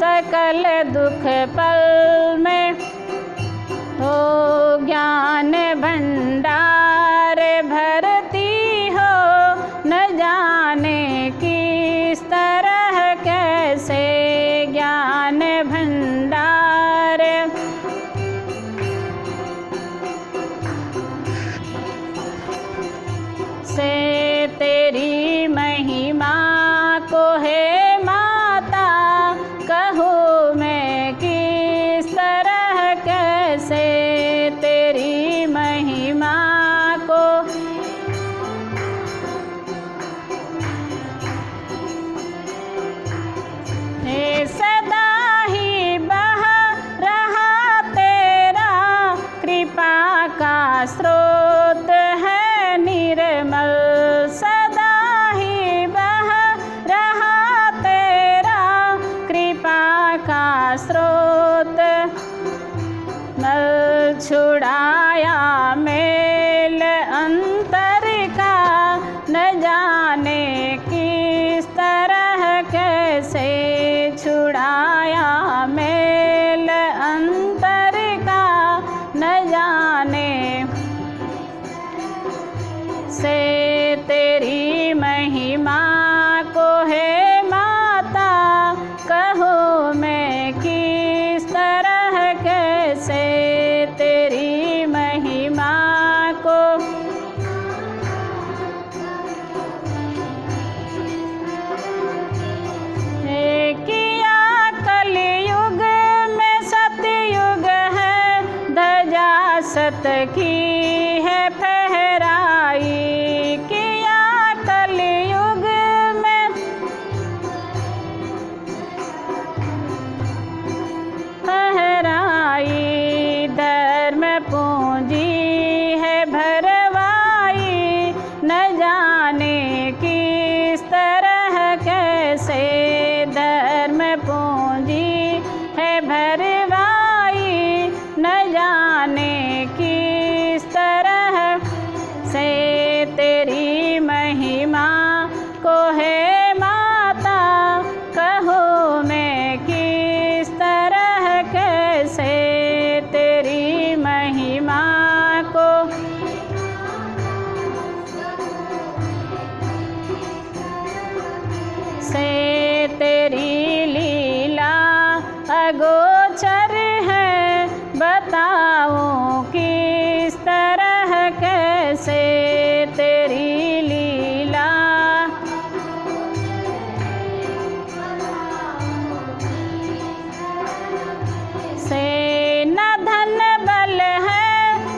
सकल दुख पल में हो, ज्ञान भंडार भरती हो, न जाने किस तरह कैसे, ज्ञान भंडार से तेरी महिमा को है माता, कहूँ मैं किस तरह कैसे, तेरी महिमा को सदा ही बह रहा तेरा कृपा का स्रोत है निर्मल, सदा ही बह रहा तेरा कृपा का स्रोत, नल छुड़ाया मेल अंतर का, न जाने किस तरह कैसे, छुड़ाया मेल अंतर का, न जाने से तेरी महिमा को है माता, कहूँ मैं जगत की है फहराई, किया कलयुग में फहराई। धर्म पूंजी है भरवाई, न जाने किस तरह कैसे। धर्म पूंजी है भरवाई, न जाने किस तरह से। तेरी महिमा को है माता, कहो मैं किस तरह कैसे। तेरी महिमा को से तेरी लीला अगोचर है, बताऊं किस तरह कैसे। तेरी लीला से न धन बल है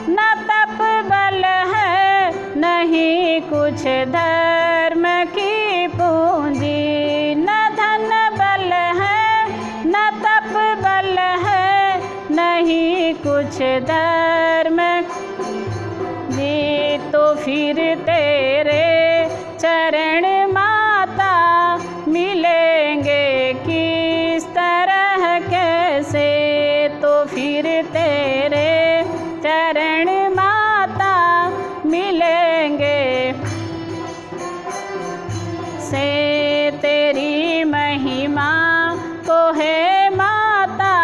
न तप बल है, नहीं कुछ धर्म की पूंजी। न धन बल है न तप बल है, नहीं कुछ धर्म जी। तो फिर तेरे चरण माता मिलेंगे किस तरह कैसे। तो फिर तेरे चरण माता मिलेंगे से। तेरी महिमा को है माता,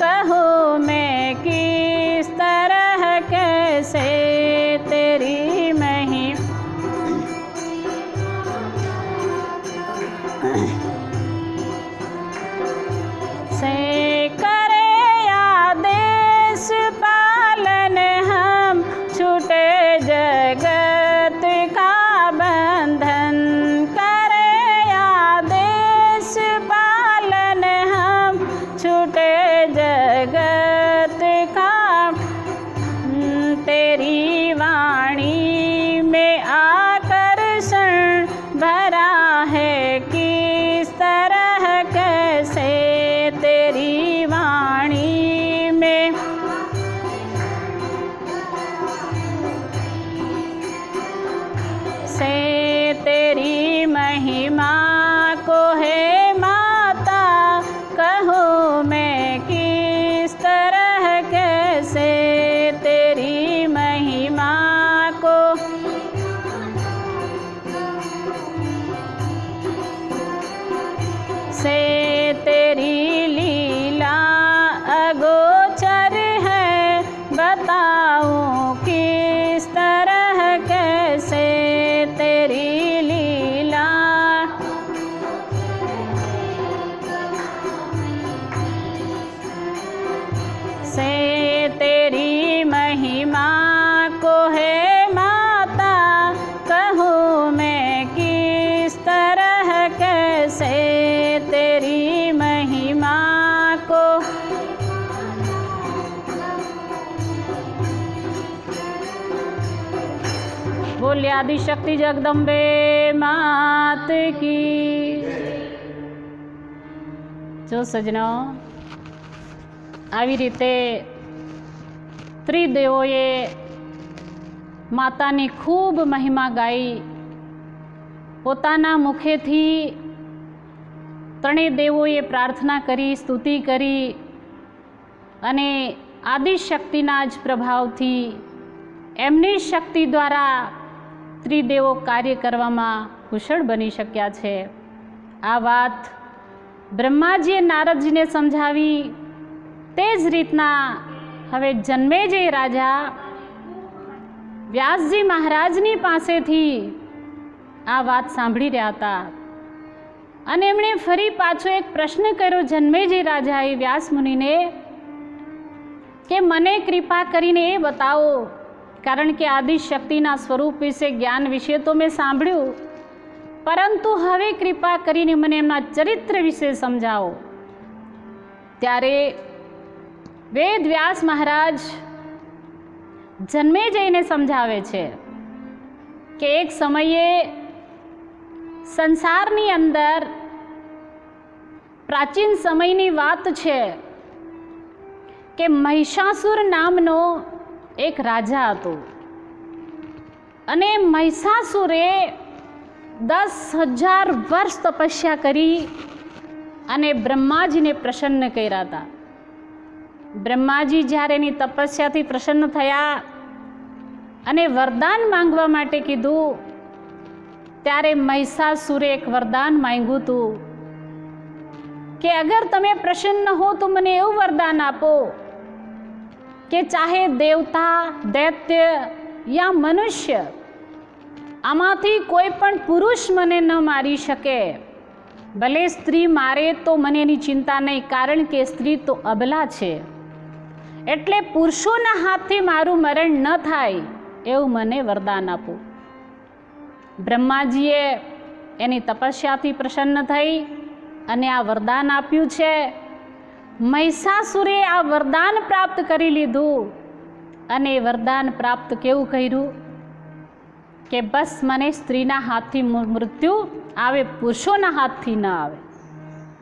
कहो मैं किस तरह कैसे। तेरी महिमा से करे आदेश पालन हम, छूटे जगत का बंधन। करे आदेश पालन हम, छूटे जगत का। तेरी वाणी में आकर्षण भरा है, किस तरह कैसे। तेरी वाणी में से तेरी महिमा को है माता, कहो मैं किस तरह कैसे। तेरी महिमा को से तेरी लीला अगोचर है, बताऊं किस तरह कैसे। तेरी लीला से तेरी महिमा को है माता, कहो मैं किस तरह कैसे। तेरी महिमा को बोलिए आदि शक्ति जगदम्बे मात की। जो सजनो આવી રીતે ત્રિદેવોએ માતાની ખૂબ મહિમા ગાઈ. પોતાના મુખેથી ત્રણેય દેવોએ પ્રાર્થના કરી, સ્તુતિ કરી અને આદિશક્તિના જ પ્રભાવથી એમની શક્તિ દ્વારા ત્રિદેવો કાર્ય કરવામાં કુશળ બની શક્યા છે. આ વાત બ્રહ્માજીએ નારદજીને સમજાવી. તે જ રીતના હવે જન્મેજય રાજા વ્યાસજી મહારાજની પાસેથી આ વાત સાંભળી રહ્યા હતા અને એમણે ફરી પાછો એક પ્રશ્ન કર્યો જન્મેજય રાજાએ વ્યાસ મુનિને કે મને કૃપા કરીને એ બતાવો, કારણ કે આદિશક્તિના સ્વરૂપ વિશે, જ્ઞાન વિશે તો મેં સાંભળ્યું, પરંતુ હવે કૃપા કરીને મને એમના ચરિત્ર વિશે સમજાવો. ત્યારે વેદ વ્યાસ મહારાજ જન્મેજયને સમજાવે છે કે એક સમયે સંસારની અંદર પ્રાચીન સમયની વાત છે કે મહિષાસુર નામનો એક રાજા હતો અને મહિષાસુરે 10,000 વર્ષ તપસ્યા કરી અને બ્રહ્માજીને પ્રસન્ન કર્યા હતા. બ્રહ્માજી જ્યારે એની તપસ્યાથી પ્રસન્ન થયા અને વરદાન માંગવા માટે કીધું, ત્યારે મહિષાસુરે એક વરદાન માંગ્યું હતું કે અગર તમે પ્રસન્ન હો તો મને એવું વરદાન આપો કે ચાહે દેવતા, દૈત્ય યા મનુષ્ય, આમાંથી કોઈ પણ પુરુષ મને ન મારી શકે. ભલે સ્ત્રી મારે તો મને એની ચિંતા નહીં, કારણ કે સ્ત્રી તો અબલા છે, એટલે પુરુષોના હાથથી મારું મરણ ન થાય એવું મને વરદાન આપો. બ્રહ્માજીએ એની તપસ્યાથી પ્રસન્ન થઈ અને આ વરદાન આપ્યું છે. મહિષાસુરે આ વરદાન પ્રાપ્ત કરી લીધું અને વરદાન પ્રાપ્ત કેવું કર્યું કે બસ મને સ્ત્રીના હાથથી મૃત્યુ આવે, પુરુષોના હાથથી ન આવે.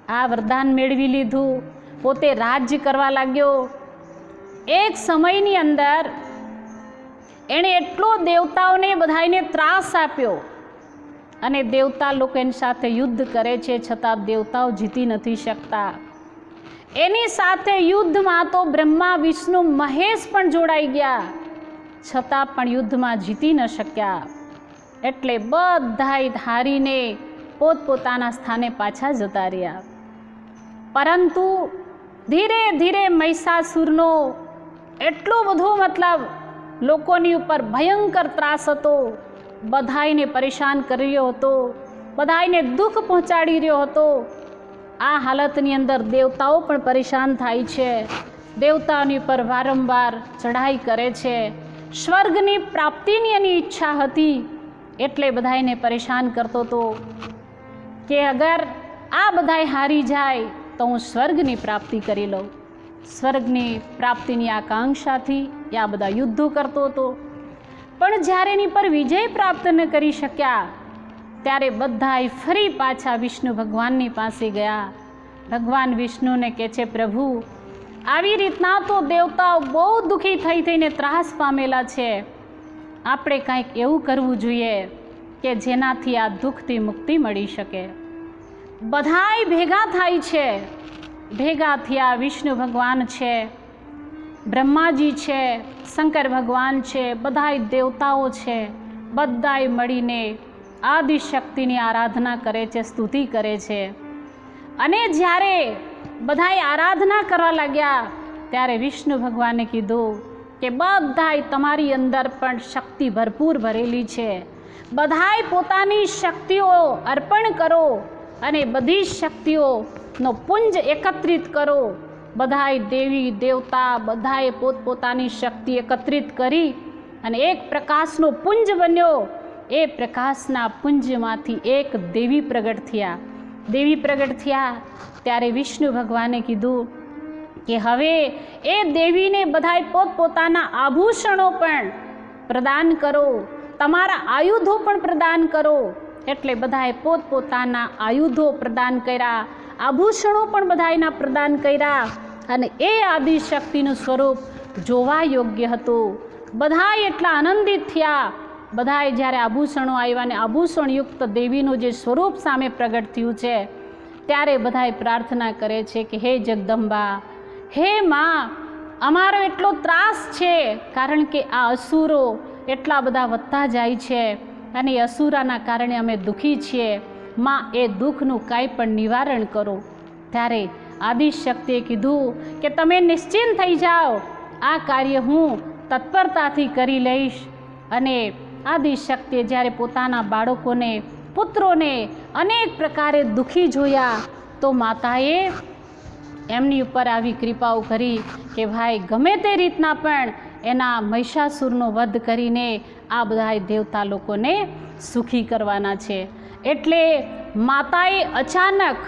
આ વરદાન મેળવી લીધું, પોતે રાજ્ય કરવા લાગ્યો. એક સમયની અંદર એણે એટલો દેવતાઓને બધાને ત્રાસ આપ્યો અને દેવતા લોકો એની સાથે યુદ્ધ કરે છે, છતાં દેવતાઓ જીતી નથી શકતા. એની સાથે યુદ્ધમાં તો બ્રહ્મા, વિષ્ણુ, મહેશ પણ જોડાઈ ગયા, છતાં પણ યુદ્ધમાં જીતી ન શક્યા. એટલે બધાય હારીને પોતપોતાના સ્થાને પાછા જતા રહ્યા. પરંતુ ધીરે ધીરે મહિષાસુરનો એટલો બધો લોકોની ઉપર ભયંકર ત્રાસ હતો, બધાયને પરેશાન કરી રહ્યો હતો, બધાયને દુઃખ પહોંચાડી રહ્યો હતો. આ હાલતની અંદર દેવતાઓ પણ પરેશાન થાય છે, દેવતાઓની ઉપર વારંવાર ચઢાઈ કરે છે. સ્વર્ગની પ્રાપ્તિની એની ઈચ્છા હતી, એટલે બધાયને પરેશાન કરતો હતો કે અગર આ બધાય હારી જાય તો હું સ્વર્ગની પ્રાપ્તિ કરી લઉં. સ્વર્ગની પ્રાપ્તિની આકાંક્ષાથી આ બધા યુદ્ધો કરતો હતો. પણ જ્યારે એની પર વિજય પ્રાપ્ત ન કરી શક્યા, ત્યારે બધાય ફરી પાછા વિષ્ણુ ભગવાનની પાસે ગયા. ભગવાન વિષ્ણુને કહે છે, પ્રભુ, આવી રીતના તો દેવતાઓ બહુ દુઃખી થઈને ત્રાસ પામેલા છે, આપણે કંઈક એવું કરવું જોઈએ કે જેનાથી આ દુઃખથી મુક્તિ મળી શકે. બધાય ભેગા થાય છે. ભેગા થયા વિષ્ણુ ભગવાન છે, બ્રહ્માજી છે, શંકર ભગવાન છે, બધાય દેવતાઓ છે. બધાય મળીને આદિશક્તિની આરાધના કરે છે, સ્તુતિ કરે છે. અને જ્યારે બધાય આરાધના કરવા લાગ્યા, ત્યારે વિષ્ણુ ભગવાને કીધું કે બધાય તમારી અંદર પણ શક્તિ ભરપૂર ભરેલી છે, બધાય પોતાની શક્તિઓ અર્પણ કરો અને બધી શક્તિઓનો પુંજ એકત્રિત કરો. બધાય દેવી દેવતા બધાએ પોતપોતાની શક્તિ એકત્રિત કરી અને એક પ્રકાશનો પુંજ બન્યો. એ પ્રકાશના પુંજમાંથી એક દેવી પ્રગટ થયા. દેવી પ્રગટ થયા ત્યારે વિષ્ણુ ભગવાને કીધું કે હવે એ દેવીને બધાય પોતપોતાના આભૂષણો પણ પ્રદાન કરો, તમારા આયુધો પણ પ્રદાન કરો. એટલે બધાએ પોતપોતાના આયુધો પ્રદાન કર્યા, આભૂષણો પણ બધાયના પ્રદાન કર્યા. અને એ આદિશક્તિનું સ્વરૂપ જોવા યોગ્ય હતું. બધાય એટલા આનંદિત થયા. બધાએ જ્યારે આભૂષણો આવ્યા અને આભૂષણયુક્ત દેવીનું જે સ્વરૂપ સામે પ્રગટ થયું છે, ત્યારે બધાએ પ્રાર્થના કરે છે કે હે જગદંબા, હે માં, અમારો એટલો ત્રાસ છે, કારણ કે આ અસુરો એટલા બધા વધતા જાય છે અને એ અસુરાના કારણે અમે દુઃખી છીએ. માં, એ દુઃખનું કાંઈ પણ નિવારણ કરો. ત્યારે આદિશક્તિએ કીધું કે તમે નિશ્ચિંત થઈ જાઓ, આ કાર્ય હું તત્પરતાથી કરી લઈશ. અને આદિશક્તિએ જ્યારે પોતાના બાળકોને, પુત્રોને અનેક પ્રકારે દુઃખી જોયા, તો માતાએ એમની ઉપર આવી કૃપાઓ કરી કે ભાઈ ગમે તે રીતના પણ એના મહિષાસુરનો વધ કરીને આ બધા દેવતા લોકોને સુખી કરવાના છે. એટલે માતાએ અચાનક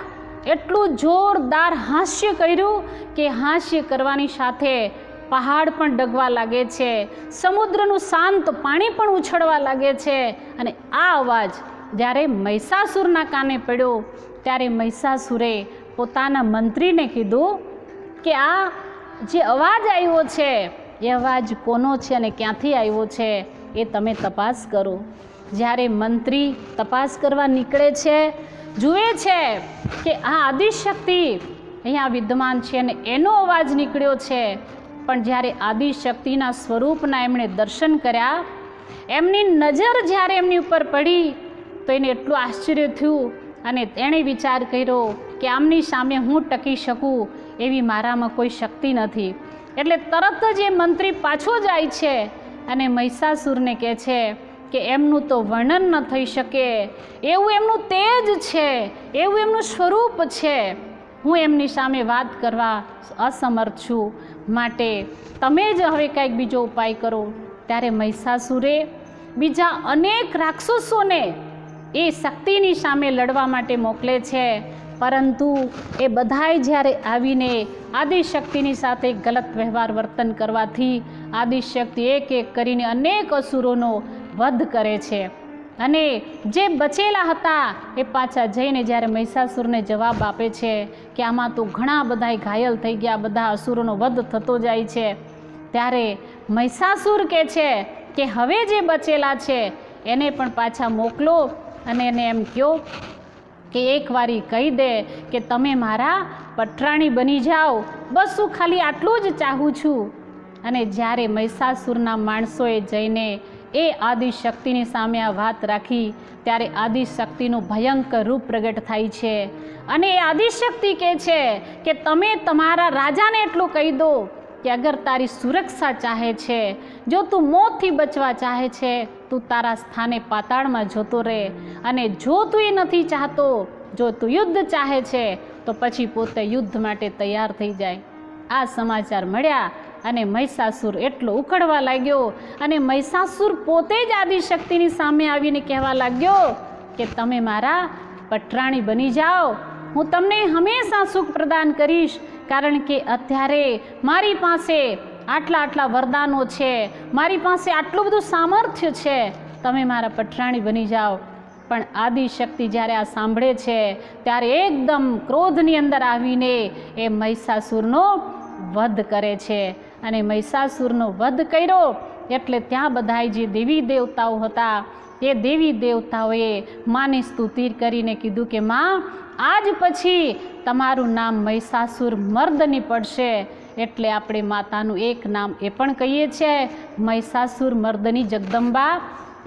એટલું જોરદાર હાસ્ય કર્યું કે હાસ્ય કરવાની સાથે પહાડ પણ ડગવા લાગે છે, સમુદ્રનું શાંત પાણી પણ ઉછળવા લાગે છે. અને આ અવાજ જ્યારે મહિષાસુરના કાને પડ્યો ત્યારે મહિષાસુરે પોતાના મંત્રીને કીધું કે આ જે અવાજ આવ્યો છે એ અવાજ કોનો છે અને ક્યાંથી આવ્યો છે એ તમે તપાસ કરો. જ્યારે મંત્રી તપાસ કરવા નીકળે છે, જુએ છે કે આ આદિશક્તિ અહીંયા વિદ્યમાન છે અને એનો અવાજ નીકળ્યો છે. પણ જ્યારે આદિશક્તિના સ્વરૂપના એમણે દર્શન કર્યા, એમની નજર જ્યારે એમની ઉપર પડી તો એને એટલું આશ્ચર્ય થયું અને તેણે વિચાર કર્યો કે આમની સામે હું ટકી શકું એવી મારામાં કોઈ શક્તિ નથી. એટલે તરત જ એ મંત્રી પાછો જાય છે અને મહિષાસુરને કહે છે કે એમનું તો વર્ણન ન થઈ શકે, એવું એમનું તેજ છે, એવું એમનું સ્વરૂપ છે, હું એમની સામે વાત કરવા અસમર્થ છું, માટે તમે જ હવે કંઈક બીજો ઉપાય કરો. ત્યારે મહિષાસુરે બીજા અનેક રાક્ષસોને એ શક્તિની સામે લડવા માટે મોકલે છે, પરંતુ એ બધાએ જ્યારે આવીને આદિશક્તિની સાથે ગલત વ્યવહાર વર્તન કરવાથી આદિશક્તિ એક એક કરીને અનેક અસુરોનો વધ કરે છે. અને જે બચેલા હતા એ પાછા જઈને જ્યારે મહિષાસુરને જવાબ આપે છે કે આમાં તો ઘણા બધા ઘાયલ થઈ ગયા, બધા અસુરોનો વધ થતો જાય છે. ત્યારે મહિષાસુર કહે છે કે હવે જે બચેલા છે એને પણ પાછા મોકલો અને એને એમ કહો કે એકવારી કહી દે કે તમે મારા પટરાણી બની જાઓ, બસ હું ખાલી આટલું જ ચાહું છું. અને જ્યારે મહિષાસુરના માણસોએ જઈને એ આદિશક્તિની સામે આ વાત રાખી ત્યારે આદિશક્તિનું ભયંકર રૂપ પ્રગટ થાય છે. અને એ આદિશક્તિ કહે છે કે તમે તમારા રાજાને એટલું કહી દો કે અગર તારી સુરક્ષા ચાહે છે, જો તું મોતથી બચવા ચાહે છે, તું તારા સ્થાને પાતાળમાં જતો રહે, અને જો તું એ નથી ચાહતો, જો તું યુદ્ધ ચાહે છે તો પછી પોતે યુદ્ધ માટે તૈયાર થઈ જાય. આ સમાચાર મળ્યા અને મહિષાસુર એટલો ઉકળવા લાગ્યો અને મહિષાસુર પોતે જ આદિશક્તિની સામે આવીને કહેવા લાગ્યો કે તમે મારા પટરાણી બની જાઓ, હું તમને હંમેશા સુખ પ્રદાન કરીશ, કારણ કે અત્યારે મારી પાસે આટલા વરદાનો છે, મારી પાસે આટલું બધું સામર્થ્ય છે, તમે મારા પટરાણી બની જાઓ. પણ આદિશક્તિ જ્યારે આ સાંભળે છે ત્યારે એકદમ ક્રોધની અંદર આવીને એ મહિષાસુરનો વધ કરે છે. અને મહિષાસુરનો વધ કર્યો એટલે ત્યાં બધા જે દેવી દેવતાઓ હતા એ દેવી દેવતાઓએ માની સ્તુતિ કરીને કીધું કે માં, આજ પછી તમારું નામ મહિષાસુર મર્દની પડશે. એટલે આપણે માતાનું એક નામ એ પણ કહીએ છીએ, મહિષાસુર મર્દની જગદંબા.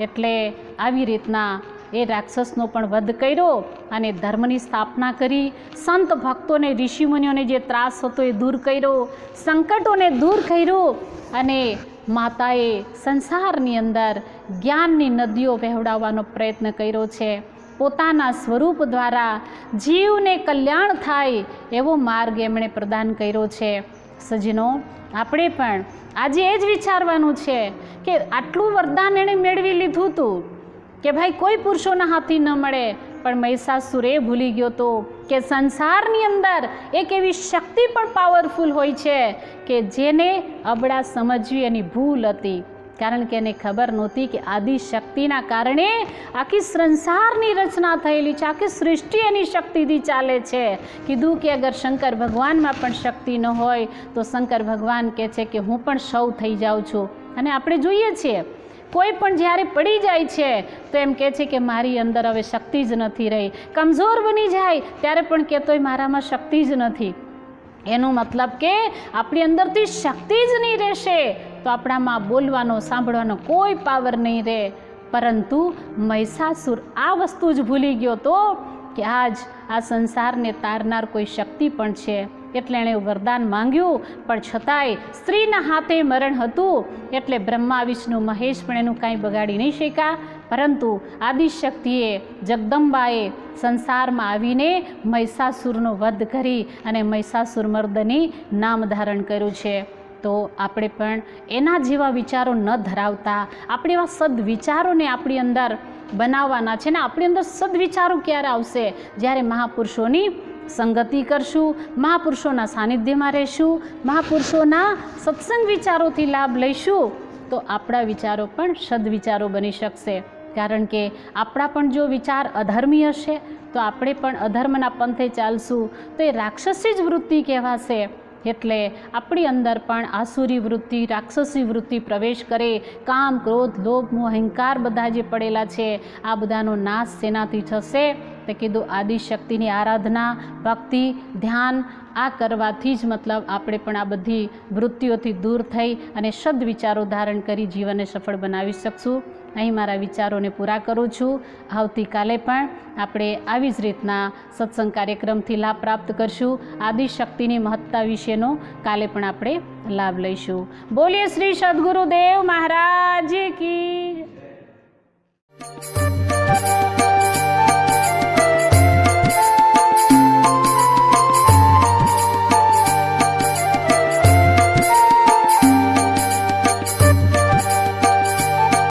એટલે આવી રીતના એ રાક્ષસનો પણ વધ કર્યો અને ધર્મની સ્થાપના કરી, સંત ભક્તોને ઋષિમુનિઓને જે ત્રાસ હતો એ દૂર કર્યો, સંકટોને દૂર કર્યું. અને માતાએ સંસારની અંદર જ્ઞાનની નદીઓ વહેવડાવવાનો પ્રયત્ન કર્યો છે. પોતાના સ્વરૂપ દ્વારા જીવને કલ્યાણ થાય એવો માર્ગ એમણે પ્રદાન કર્યો છે. સજ્જનો, આપણે પણ આજે એ જ વિચારવાનું છે કે આટલું વરદાન એણે મેળવી લીધું હતું કે ભાઈ કોઈ પુરુષોના હાથી ન મળે, પણ મહિષાસુર એ ભૂલી ગયો હતો કે સંસારની અંદર એક એવી શક્તિ પણ પાવરફુલ હોય છે કે જેને અબળા સમજવી એની ભૂલ હતી. કારણ કે એને ખબર નહોતી કે આદિશક્તિના કારણે આખી સંસારની રચના થયેલી છે, આખી સૃષ્ટિ એની શક્તિથી ચાલે છે. કીધું કે અગર શંકર ભગવાનમાં પણ શક્તિ ન હોય તો શંકર ભગવાન કહે છે કે હું પણ સૌ થઈ જાઉં છું. અને આપણે જોઈએ છીએ કોઈ પણ જ્યારે પડી જાય છે તો એમ કહે છે કે મારી અંદર હવે શક્તિ જ નથી રહી, કમજોર બની જાય ત્યારે પણ કહેતોય મારામાં શક્તિ જ નથી. એનું મતલબ કે આપણી અંદરથી શક્તિ જ નહીં રહેશે તો આપણામાં બોલવાનો સાંભળવાનો કોઈ પાવર નહીં રહે. પરંતુ મહિષાસુર આ વસ્તુ જ ભૂલી ગયો તો કે આજ આ સંસારને તારનાર કોઈ શક્તિ પણ છે. એટલે એણે વરદાન માંગ્યું, પણ છતાંય સ્ત્રીના હાથે મરણ હતું એટલે બ્રહ્મા વિષ્ણુ મહેશ પણ એનું કાંઈ બગાડી નહીં શક્યા. પરંતુ આદિશક્તિએ જગદંબાએ સંસારમાં આવીને મહિષાસુરનો વધ કરી અને મહિષાસુર મર્દની નામ ધારણ કર્યું છે. તો આપણે પણ એના જેવા વિચારો ન ધરાવતા આપણે એવા સદવિચારોને આપણી અંદર બનાવવાના છે. ને આપણી અંદર સદવિચારો ક્યારે આવશે? જ્યારે મહાપુરુષોની સંગતિ કરશું, મહાપુરુષોના સાનિધ્યમાં રહીશું, મહાપુરુષોના સત્સંગ વિચારોથી લાભ લઈશું, તો આપણા વિચારો પણ સદવિચારો બની શકશે. કારણ કે આપણા પણ જો વિચાર અધર્મી હશે તો આપણે પણ અધર્મના પંથે ચાલશું તો એ રાક્ષસી જ વૃત્તિ કહેવાશે. એટલે આપણી અંદર પણ આસુરી વૃત્તિ, રાક્ષસી વૃત્તિ પ્રવેશ કરે. કામ, ક્રોધ, લોભ, મોહ, અહંકાર બધા જે પડેલા છે આ બધાનો નાશ શેનાથી થશે? તે કીધું આદિશક્તિની આરાધના, ભક્તિ, ધ્યાન આ કરવાથી જ મતલબ આપણે પણ આ બધી વૃત્તિઓથી દૂર થઈ અને સદવિચારો ધારણ કરી જીવનને સફળ બનાવી શકશું. અહીં મારા વિચારોને પૂરા કરું છું. આવતીકાલે પણ આપણે આવી જ રીતના સત્સંગ કાર્યક્રમથી લાભ પ્રાપ્ત કરશું. આદિશક્તિની મહત્તા વિશેનો કાલે પણ આપણે લાભ લઈશું. બોલીએ શ્રી સદગુરુદેવ મહારાજ કી.